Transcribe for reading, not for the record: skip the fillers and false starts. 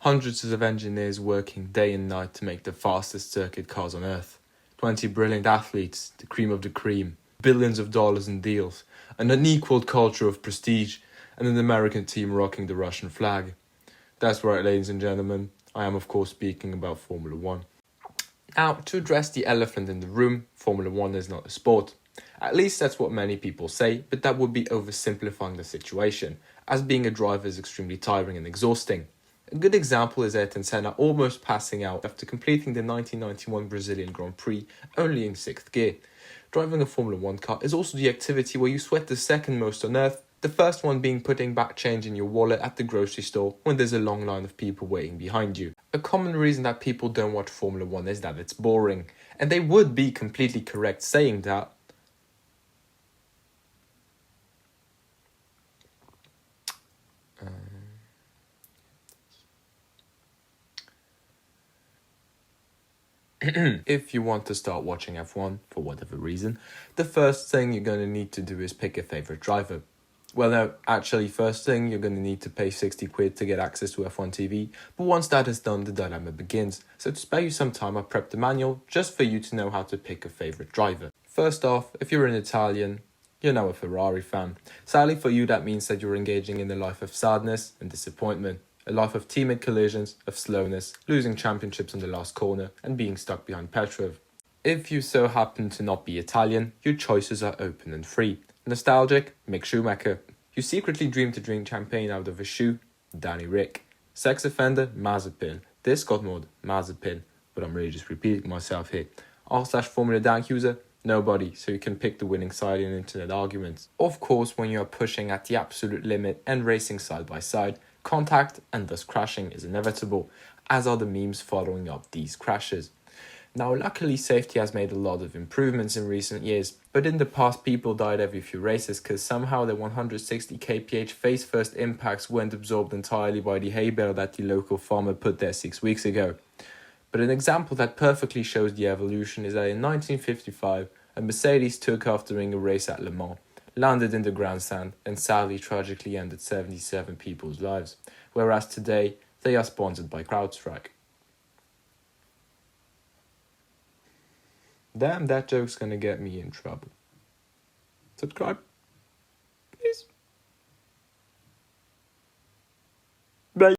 Hundreds of engineers working day and night to make the fastest circuit cars on Earth. 20 brilliant athletes, the cream of the cream. Billions of dollars in deals. An unequaled culture of prestige. And an American team rocking the Russian flag. That's right, ladies and gentlemen. I am, of course, speaking about Formula 1. Now, to address the elephant in the room, Formula 1 is not a sport. At least that's what many people say, but that would be oversimplifying the situation, as being a driver is extremely tiring and exhausting. A good example is Ayrton Senna almost passing out after completing the 1991 Brazilian Grand Prix only in 6th gear. Driving a Formula 1 car is also the activity where you sweat the second most on earth, the first one being putting back change in your wallet at the grocery store when there's a long line of people waiting behind you. A common reason that people don't watch Formula 1 is that it's boring, and they would be completely correct saying that. If you want to start watching F1 for whatever reason, the first thing you're going to need to do is pick a favorite driver. Well, no, actually, first thing you're going to need to pay 60 quid to get access to F1 TV, but once that is done, the dilemma begins. So to spare you some time, I prepped a manual just for you to know how to pick a favorite driver. First off, if you're an Italian, you're now a Ferrari fan. Sadly for you, that means that you're engaging in a life of sadness and disappointment. A life of teammate collisions, of slowness, losing championships on the last corner, and being stuck behind Petrov. If you so happen to not be Italian, your choices are open and free. Nostalgic? Mick Schumacher. You secretly dream to drink champagne out of a shoe? Danny Rick. Sex offender? Mazepin. Discord mode? Mazepin. But I'm really just repeating myself here. r/Formula Dank user? Nobody, so you can pick the winning side in internet arguments. Of course, when you are pushing at the absolute limit and racing side by side, contact and thus crashing is inevitable, as are the memes following up these crashes. Now, luckily, safety has made a lot of improvements in recent years, but in the past people died every few races because somehow the 160 kph face-first impacts weren't absorbed entirely by the hay bale that the local farmer put there 6 weeks ago. But an example that perfectly shows the evolution is that in 1955, a Mercedes took off during a race at Le Mans, landed in the grandstand, and sadly tragically ended 77 people's lives, whereas today they are sponsored by CrowdStrike. Damn, that joke's gonna get me in trouble. Subscribe, please.